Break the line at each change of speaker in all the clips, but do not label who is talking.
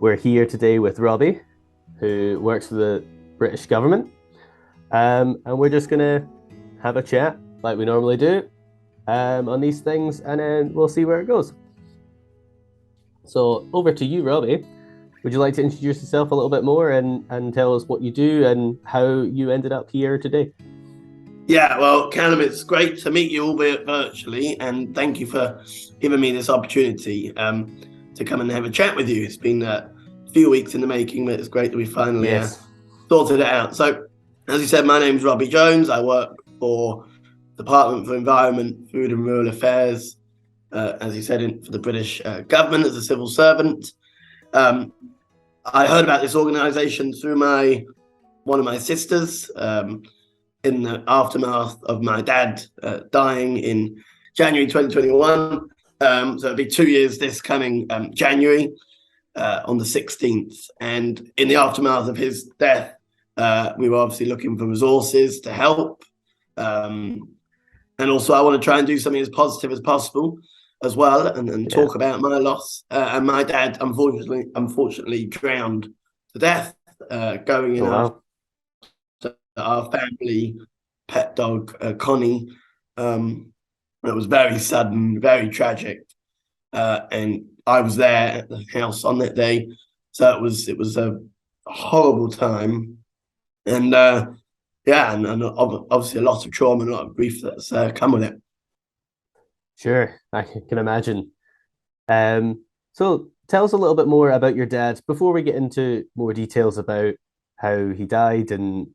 We're here today with Robbie, who works for the British government, and we're just going to have a chat like we normally do on these things, and then we'll see where it goes. So over to you, Robbie. Would you like to introduce yourself a little bit more and tell us what you do and how you ended up here today?
Yeah, well, Callum, it's great to meet you, albeit virtually, and thank you for giving me this opportunity to come and have a chat with you. It's been a few weeks in the making, but it's great that we finally sorted it out. So, as you said, my name's Robbie Jones. I work for the Department for Environment, Food and Rural Affairs, as you said, for the British government as a civil servant. I heard about this organisation through one of my sisters in the aftermath of my dad dying in January 2021. So it'll be 2 years this coming January on the 16th. And in the aftermath of his death, we were obviously looking for resources to help. And also I want to try and do something as positive as possible as well, and talk about my loss. And my dad, unfortunately drowned to death going in our family pet dog, Connie. It was very sudden, very tragic. And I was there at the house on that day. So it was a horrible time. And and obviously a lot of trauma and a lot of grief that's come with it.
Sure, I can imagine. So tell us a little bit more about your dad before we get into more details about how he died and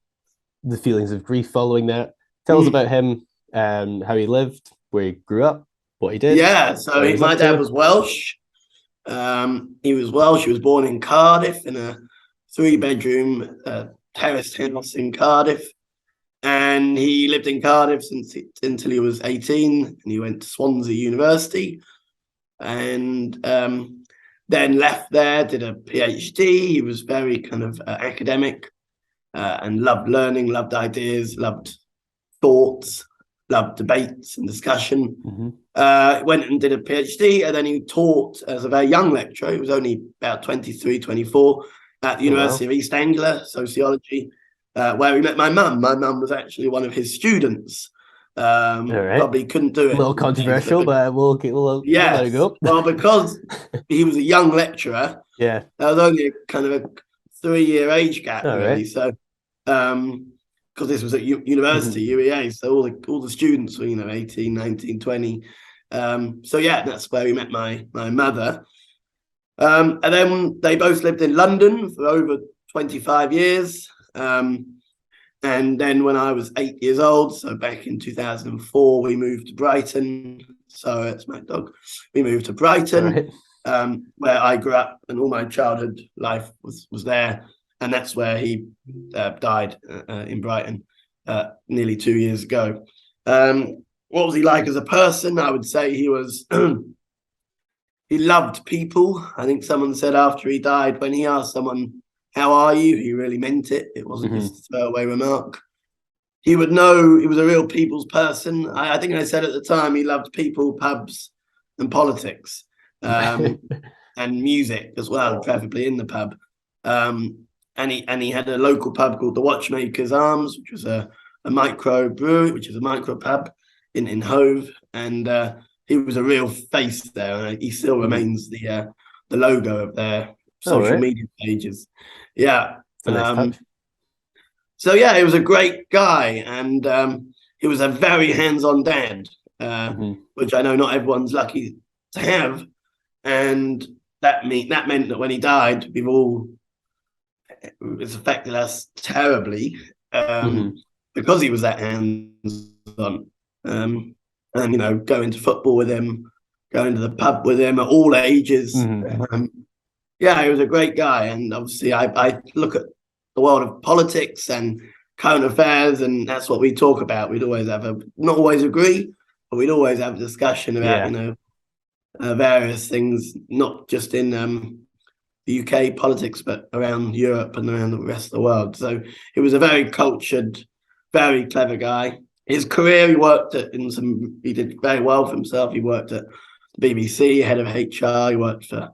the feelings of grief following that. Tell us about him, how he lived, where he grew up, what he did.
Yeah, so my dad was Welsh. He was Welsh. He was born in Cardiff in a 3-bedroom terraced house in Cardiff. And he lived in Cardiff until he was 18, and he went to Swansea University, and then left there, did a PhD. He was very kind of academic and loved learning, loved ideas, loved thoughts, loved debates and discussion. Went and did a PhD, and then he taught as a very young lecturer. He was only about 23, 24 at the University of East Anglia, sociology. Where he met my mum. My mum was actually one of his students. Probably couldn't do it.
A little controversial, but we'll let it go.
Well, because he was a young lecturer, there was only a kind of a 3-year age gap, really. So, because this was at university, UEA, so all the students were, 18, 19, 20. So that's where we met my mother. And then they both lived in London for over 25 years. And then when I was 8 years old, so back in 2004, we moved to Brighton. So it's my dog. We moved to Brighton, where I grew up, and all my childhood life was there. And that's where he died in Brighton nearly 2 years ago. What was he like as a person? I would say he was. He loved people. I think someone said after he died, when he asked someone, "How are you?" he really meant it. It wasn't just a throwaway remark. He would know he was a real people's person. I think I said at the time he loved people, pubs, and politics, and music as well, preferably in the pub. And he had a local pub called the Watchmaker's Arms, which was a micro brewery, which is a micro pub in Hove, and he was a real face there. And he still remains the logo of their social media pages. Yeah. So he was a great guy, and he was a very hands-on dad, which I know not everyone's lucky to have. And that meant that when he died, it's affected us terribly because he was that hands-on. And going to football with him, going to the pub with him at all ages. He was a great guy, and obviously I look at the world of politics and current affairs, and that's what we talk about. We'd always not always agree, but we'd always have a discussion about various things, not just in the UK politics, but around Europe and around the rest of the world. So he was a very cultured, very clever guy. His career, he did very well for himself. He worked at the BBC, head of HR. He worked for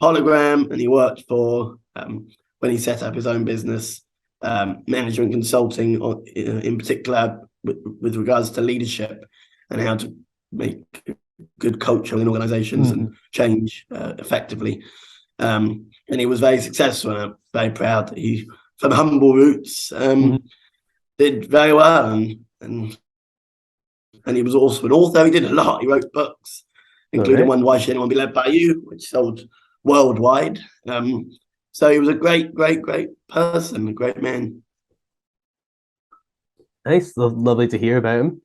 Hologram, and he worked for when he set up his own business, management consulting, in particular with regards to leadership and how to make good culture in organizations and change effectively. And he was very successful, and I'm very proud that he, from humble roots, did very well. And he was also an author. He did a lot. He wrote books, including one, Why Should Anyone Be Led By You, which sold worldwide. So he was a great person, a great man.
Nice. Lovely to hear about him.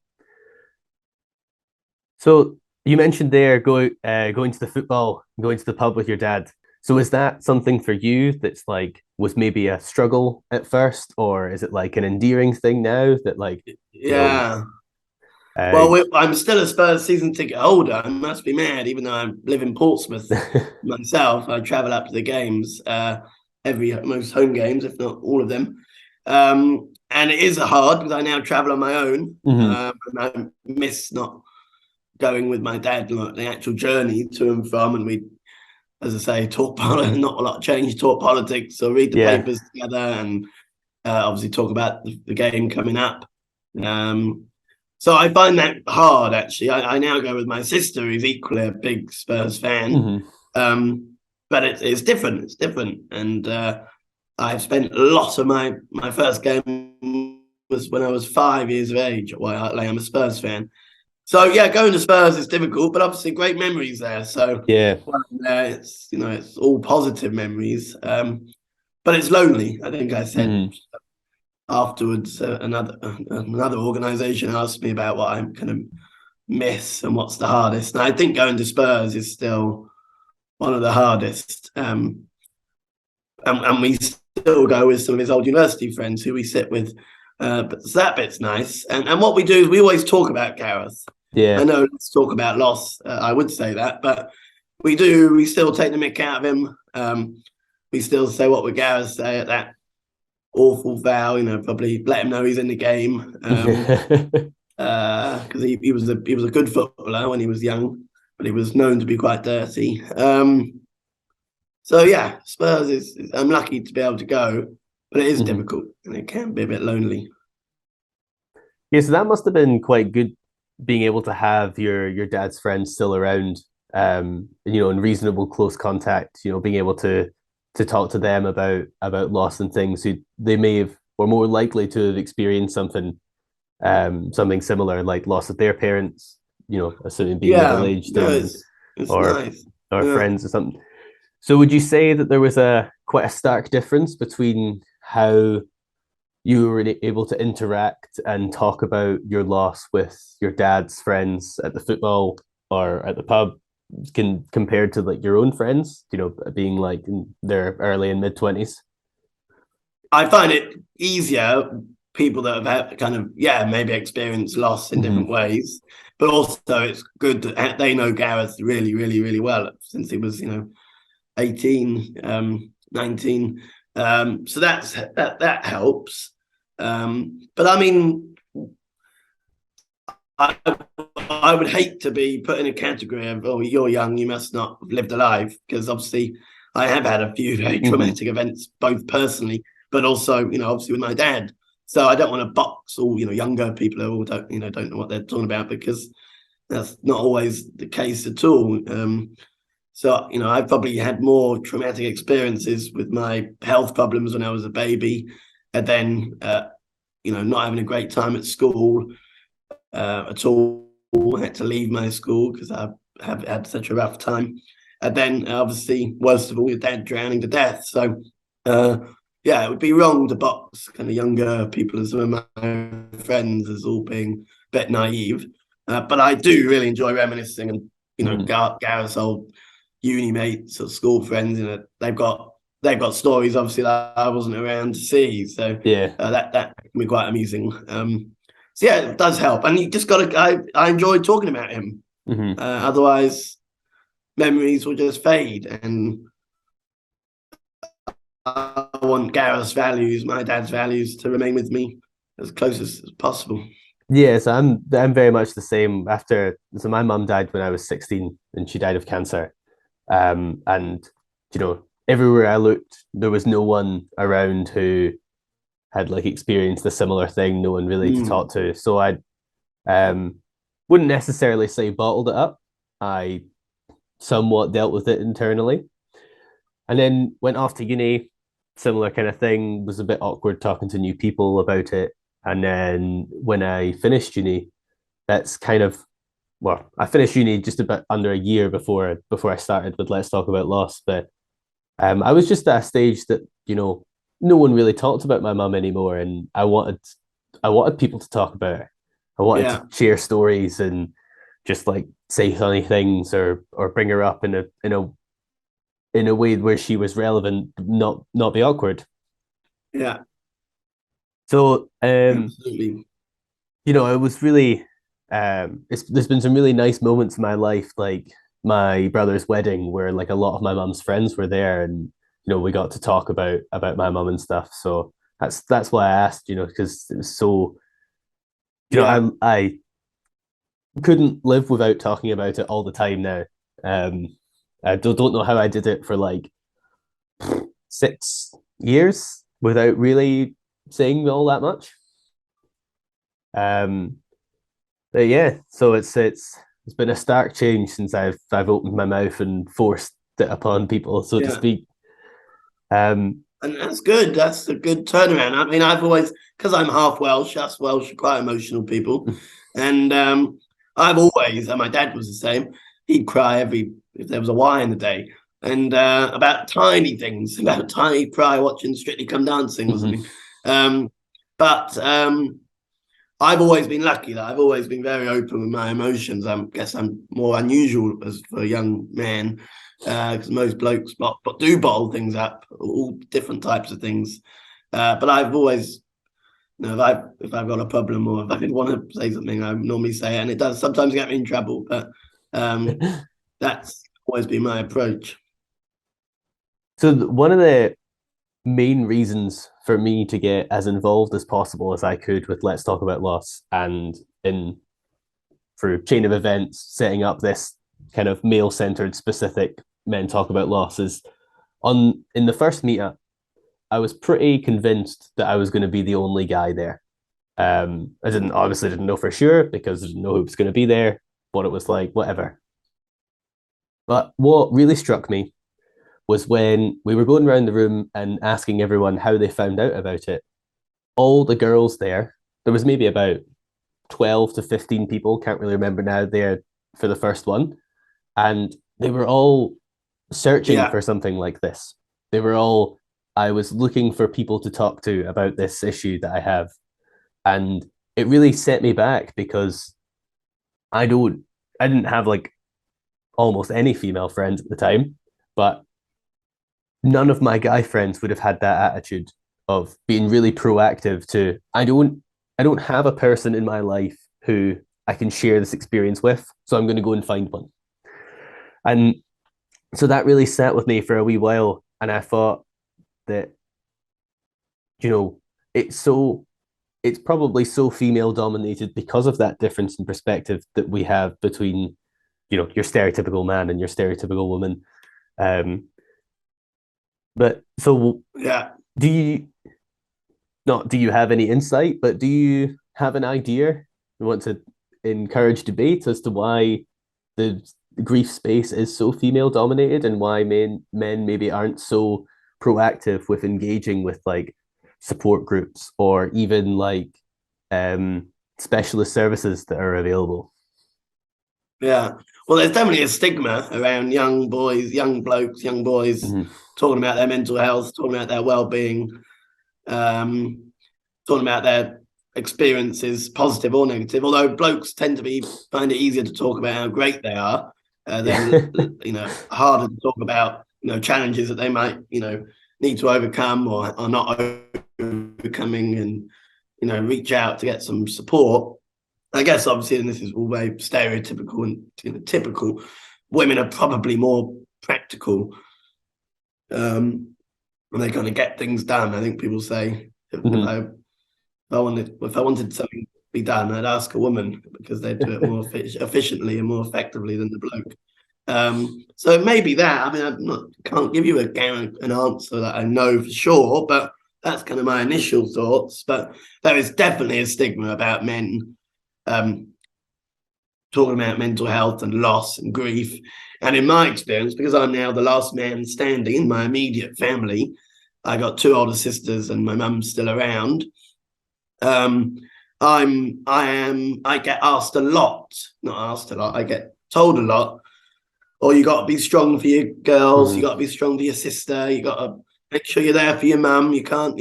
So you mentioned there going to the football, going to the pub with your dad. So is that something for you that's like was maybe a struggle at first, or is it like an endearing thing now that like
yeah? Well, I'm still a Spurs season ticket holder. I must be mad, even though I live in Portsmouth myself. I travel up to the games, most home games, if not all of them. And it is hard because I now travel on my own, and I miss not going with my dad, like the actual journey to and from. And we, as I say, talk politics, not a lot change, talk politics or read the papers together, and obviously talk about the game coming up. So I find that hard, actually. I now go with my sister, who's equally a big Spurs fan. But it's different. It's different. And I've spent a lot of my first game was when I was 5 years of age at White Hart Lane. I'm a Spurs fan. So, yeah, going to Spurs is difficult, but obviously great memories there. So, it's all positive memories. But it's lonely, I think I said. Afterwards, another organisation asked me about what I kind of miss and what's the hardest. And I think going to Spurs is still one of the hardest. And we still go with some of his old university friends who we sit with. But that bit's nice. And what we do is we always talk about Gareth.
Yeah.
I know, let's talk about loss. I would say that, but we still take the mick out of him. We still say what would Gareth say at that awful foul, probably let him know he's in the game. Because he was a good footballer when he was young, but he was known to be quite dirty. So yeah, Spurs I'm lucky to be able to go, but it is difficult and it can be a bit lonely.
Yeah, so that must have been quite good being able to have your dad's friends still around, in reasonable close contact, being able to talk to them about loss and things who they may have were more likely to have experienced something similar, like loss of their parents, assuming being middle-aged, or
nice.
friends or something. So would you say that there was quite a stark difference between how you were able to interact and talk about your loss with your dad's friends at the football or at the pub compared to like your own friends, being like in their early and mid-20s?
I find it easier, people that have had kind of, maybe experienced loss in different ways, but also it's good that they know Gareth really, really, really well since he was, 18, 19. So that helps. But I mean, I would hate to be put in a category of, oh, you're young, you must not have lived a life, because obviously I have had a few very traumatic events, both personally, but also, obviously with my dad. So I don't want to box all, younger people who don't know what they're talking about, because that's not always the case at all. So, I've probably had more traumatic experiences with my health problems when I was a baby, and then, not having a great time at school at all. I had to leave my school because I have had such a rough time. And then, obviously, worst of all, your dad drowning to death. So, it would be wrong to box kind of younger people as some of my friends as all being a bit naive. But I do really enjoy reminiscing, and Gareth's old uni mates or school friends, they've got stories obviously that I wasn't around to see. So that can be quite amusing. So yeah, it does help, and you just got to. I enjoy talking about him. Otherwise, memories will just fade, and I want Gareth's values, my dad's values, to remain with me as close as possible.
Yeah, so I'm very much the same. So my mum died when I was 16, and she died of cancer. And everywhere I looked, there was no one around who had like experienced a similar thing, no one really to talk to. So I um wouldn't necessarily say bottled it up. I somewhat dealt with it internally. And then went off to uni, similar kind of thing, was a bit awkward talking to new people about it. And then when I finished uni, that's kind of I finished uni just about under a year before I started with Let's Talk About Loss. But I was just at a stage that, no one really talked about my mum anymore, and I wanted people to talk about her. I wanted to share stories and just like say funny things or bring her up in a way where she was relevant, not be awkward.
Yeah.
So
absolutely.
It was really there's been some really nice moments in my life, like my brother's wedding, where like a lot of my mum's friends were there, and we got to talk about my mum and stuff. So that's why I asked, because it was so, I couldn't live without talking about it all the time now. I don't know how I did it for like 6 years without really saying all that much. But yeah, so it's been a stark change since I've opened my mouth and forced it upon people, so to speak.
And that's good. That's a good turnaround. I mean, I've always, because I'm half Welsh, us Welsh are quite emotional people, and I've always, and my dad was the same. He'd cry if there was a Y in the day, and about tiny things, about tiny cry watching Strictly Come Dancing or something. But I've always been lucky that I've always been very open with my emotions. I guess I'm more unusual as for a young man, because most blokes do bottle things up, all different types of things. But I've always, if I've got a problem or if I want to say something, I normally say it, and it does sometimes get me in trouble. But that's always been my approach.
So one of the main reasons for me to get as involved as possible as I could with Let's Talk About Loss, and in through chain of events, setting up this kind of male-centered specific Men Talk About Loss, is in the first meetup, I was pretty convinced that I was going to be the only guy there. I obviously didn't know for sure because I didn't know who was going to be there, but it was like, whatever. But what really struck me was when we were going around the room and asking everyone how they found out about it. All the girls there was maybe about 12 to 15 people, can't really remember now, there for the first one. And they were all searching for something like this. I was looking for people to talk to about this issue that I have. And it really set me back because I didn't have like almost any female friends at the time, but none of my guy friends would have had that attitude of being really proactive to, I don't have a person in my life who I can share this experience with, so I'm going to go and find one. And so that really sat with me for a wee while, and I thought that, it's probably so female dominated because of that difference in perspective that we have between, your stereotypical man and your stereotypical woman. But so do you have any insight, but do you have an idea? You want to encourage debate as to why the grief space is so female dominated and why men maybe aren't so proactive with engaging with like support groups or even like specialist services that are available.
Yeah. Well, there's definitely a stigma around young boys, young blokes, young boys talking about their mental health, talking about their well-being, talking about their experiences, positive or negative. Although blokes tend to find it easier to talk about how great they are, then harder to talk about challenges that they might need to overcome or are not overcoming, and reach out to get some support. I guess obviously, and this is all very stereotypical and typical, women are probably more practical when they kind of get things done. I think people say if I wanted something to be done, I'd ask a woman because they do it more efficiently and more effectively than the bloke. So maybe that. I mean, can't give you an answer that I know for sure, but that's kind of my initial thoughts. But there is definitely a stigma about men talking about mental health and loss and grief. And in my experience, because I'm now the last man standing in my immediate family, I got 2 older sisters and my mum's still around. I get asked a lot, not asked a lot, I get told a lot, oh, you got to be strong for your girls, you got to be strong for your sister, you got to make sure you're there for your mum, you can't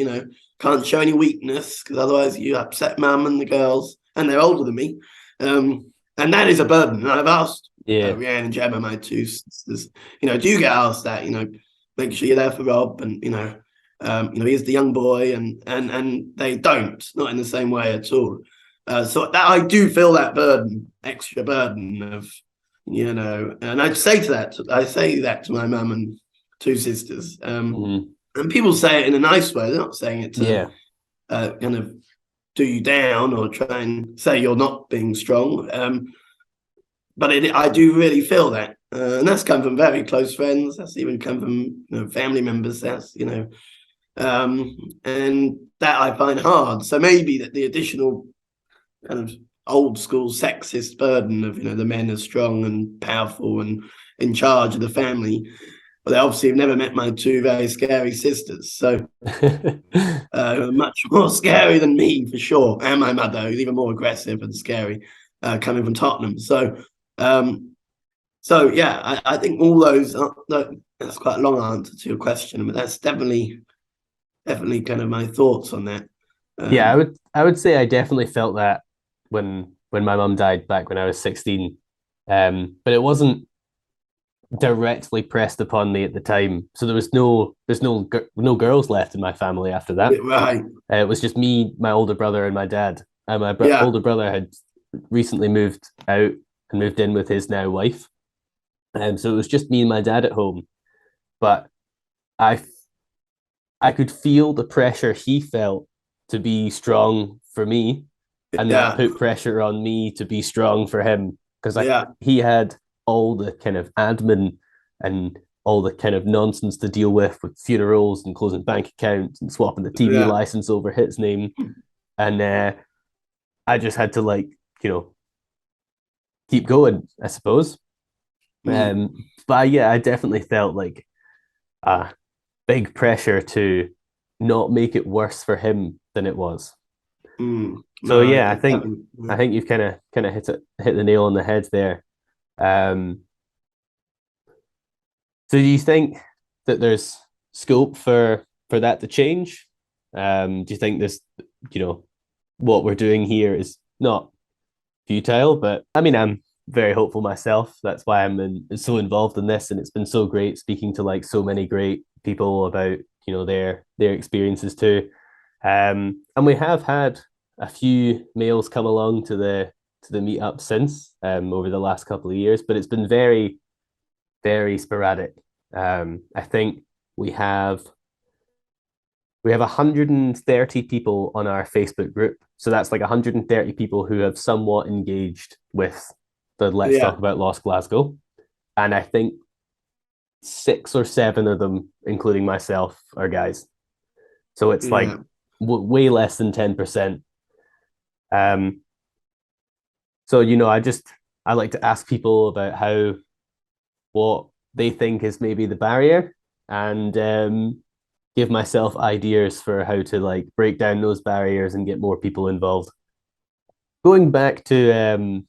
show any weakness because otherwise you upset mum and the girls, and they're older than me. And that is a burden. And I've asked Rhiannon and Gemma, my 2 sisters, do you get asked that, make sure you're there for Rob, and he's the young boy, and they don't, not in the same way at all. So that I do feel that burden, extra burden of, and I say that to my mum and 2 sisters. And people say it in a nice way. They're not saying it to kind of do you down or try and say you're not being strong. But I do really feel that. And that's come from very close friends. That's even come from family members. That's, and that I find hard. So maybe that the additional kind of old school sexist burden of, the men are strong and powerful and in charge of the family. But they obviously have never met my 2 very scary sisters. So much more scary than me, for sure. And my mother, who's even more aggressive and scary, coming from Tottenham. So yeah, I think all those, that's quite a long answer to your question, but that's definitely kind of my thoughts on that.
I would say I definitely felt that when my mum died back when I was 16. But it wasn't directly pressed upon me at the time. So there's no girls left in my family after that.
Right.
It was just me, my older brother, and my dad. And my older brother had recently moved out and moved in with his now wife. So it was just me and my dad at home. But I could feel the pressure he felt to be strong for me, and that put pressure on me to be strong for him, because he had all the kind of admin and all the kind of nonsense to deal with funerals and closing bank accounts and swapping the TV license over his name. And I just had to keep going, I suppose. But I definitely felt like big pressure to not make it worse for him than it was. So I think you've kind of hit the nail on the head there. So do you think that there's scope for that to change? Do you think this, what we're doing here is not futile? But I mean, I'm very hopeful myself. That's why I'm so involved in this, and it's been so great speaking to so many great people about their experiences too. And we have had a few males come along to the meetup since over the last couple of years, but it's been very, very sporadic. I think we have 130 people on our Facebook group, so that's 130 people who have somewhat engaged with the Let's Talk About Lost Glasgow, and I think 6 or 7 of them, including myself, are guys. So it's way less than 10%. So I like to ask people about what they think is maybe the barrier, and give myself ideas for how to break down those barriers and get more people involved. Going back to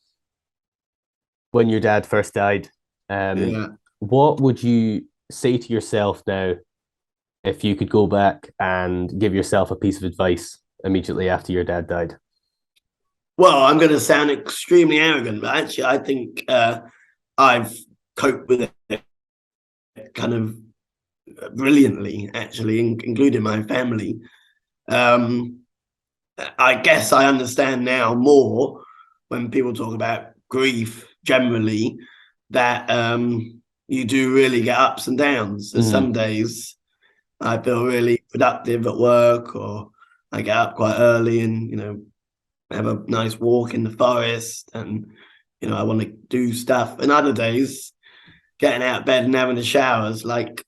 when your dad first died, what would you say to yourself now if you could go back and give yourself a piece of advice immediately after your dad died?
Well, I'm going to sound extremely arrogant, but actually I think I've coped with it kind of brilliantly, actually, including my family. I guess I understand now more when people talk about grief generally, that you do really get ups and downs. So some days I feel really productive at work, or I get up quite early and have a nice walk in the forest, and I want to do stuff. And other days getting out of bed and having a shower is like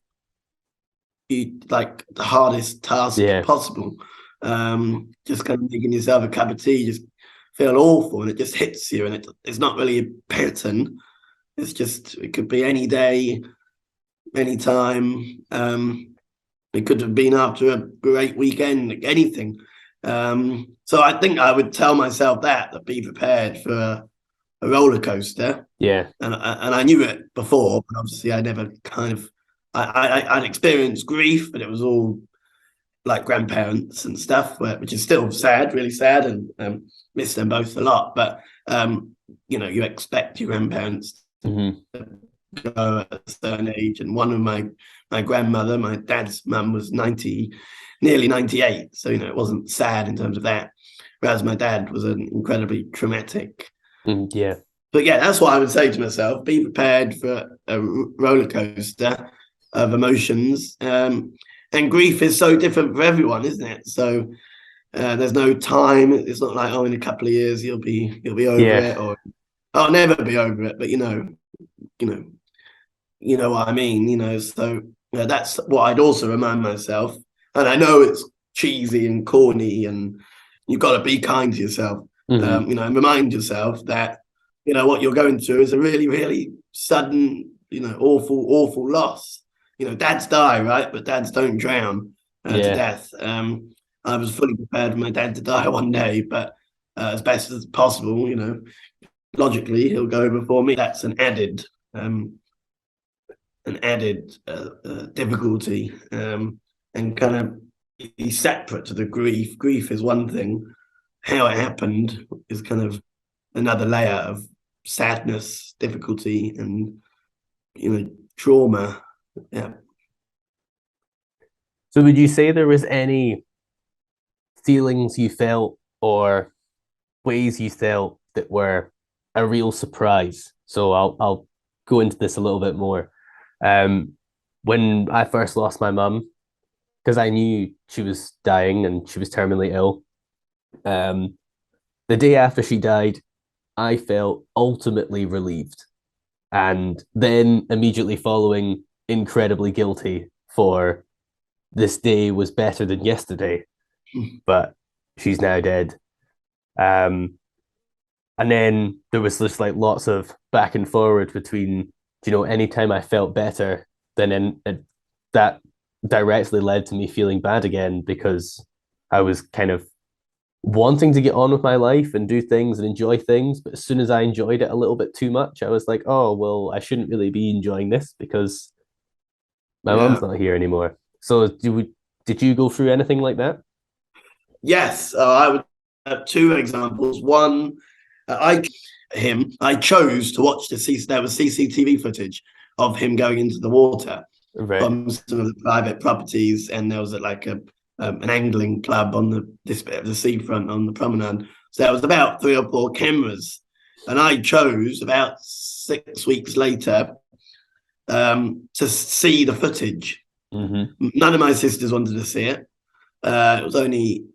the hardest task possible. Just kind of making yourself a cup of tea, just feel awful, and it just hits you, and it's not really a pattern. It's just, it could be any day, any time. It could have been after a great weekend, anything. So I think I would tell myself that be prepared for a roller coaster.
Yeah.
And I knew it before, but obviously I never kind of, I'd experienced grief, but it was all like grandparents and stuff, which is still sad, really sad, and miss them both a lot. But you expect your grandparents to go at a certain age, and one of my grandmother, my dad's mum, was nearly 98, so it wasn't sad in terms of that. Whereas my dad was an incredibly traumatic.
Yeah.
But yeah, that's what I would say to myself: be prepared for a roller coaster of emotions. And grief is so different for everyone, isn't it? So there's no time. It's not like, in a couple of years you'll be over it, or I'll never be over it. But you know what I mean. So that's what I'd also remind myself. And I know it's cheesy and corny, and you've got to be kind to yourself. And remind yourself that what you're going through is a really, really sudden, awful loss. Dads die, right? But dads don't drown to death. I was fully prepared for my dad to die one day, but as best as possible, logically he'll go before me. That's an added difficulty, and kind of he's separate to the grief. Grief is one thing. How it happened is kind of another layer of sadness, difficulty, and trauma. Yeah.
So would you say there was any feelings you felt or ways you felt that were a real surprise? So I'll go into this a little bit more. When I first lost my mum, because I knew she was dying and she was terminally ill, the day after she died, I felt ultimately relieved, and then immediately following, incredibly guilty for this day was better than yesterday, but she's now dead. And then there was just like lots of back and forward between, anytime I felt better, then that directly led to me feeling bad again, because I was kind of wanting to get on with my life and do things and enjoy things. But as soon as I enjoyed it a little bit too much, I was like, oh, well, I shouldn't really be enjoying this because my mum's not here anymore. So did you go through anything like that?
Yes, I would have two examples. One, I chose to watch there was CCTV footage of him going into the water from some of the private properties, and there was like an angling club on this bit of the seafront on the promenade. So there was about 3 or 4 cameras, and I chose about 6 weeks later to see the footage. None of my sisters wanted to see it. It was only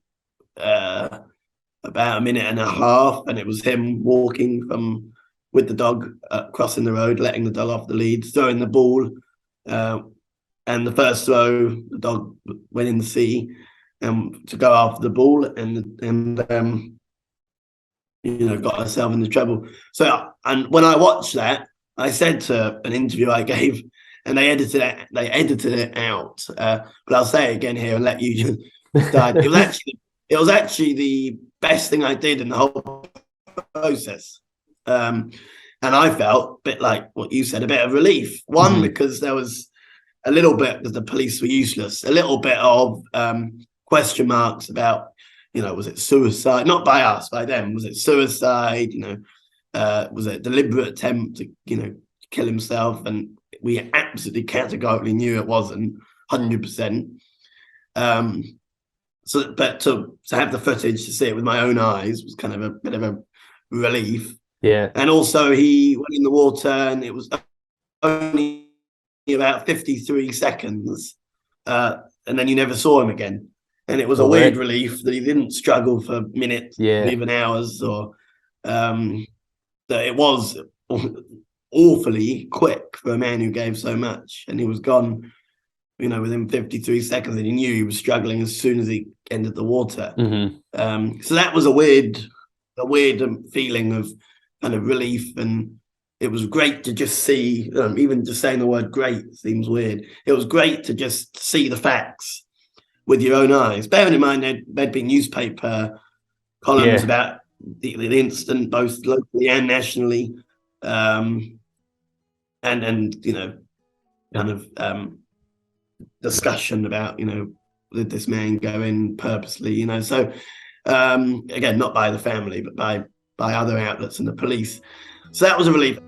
about a minute and a half, and it was him walking with the dog, crossing the road, letting the dog off the lead, throwing the ball, and the first throw, the dog went in the sea to go after the ball, and got herself into trouble. So, and when I watched that, I said to an interview I gave, and they edited it out. But I'll say it again here and let you decide. It was actually the best thing I did in the whole process. And I felt a bit like what you said, a bit of relief. One, because there was a little bit, because the police were useless, a little bit of question marks about, was it suicide? Not by us, by them. Was it suicide? Was it a deliberate attempt to, kill himself? And we absolutely categorically knew it wasn't 100%. So, but to have the footage, to see it with my own eyes, was kind of a bit of a relief.
Yeah.
And also he went in the water, and it was only about 53 seconds. And then you never saw him again. And it was a weird relief that he didn't struggle for minutes, or even hours, or that it was awfully quick for a man who gave so much, and he was gone, within 53 seconds, and he knew he was struggling as soon as he entered the water. So that was a weird feeling of kind of relief, and it was great to just see, even just saying the word great seems weird. It was great to just see the facts with your own eyes. Bearing in mind there'd been newspaper columns about the incident, both locally and nationally. And discussion about, did this man go in purposely, so again, not by the family, but by other outlets and the police. So that was a relief.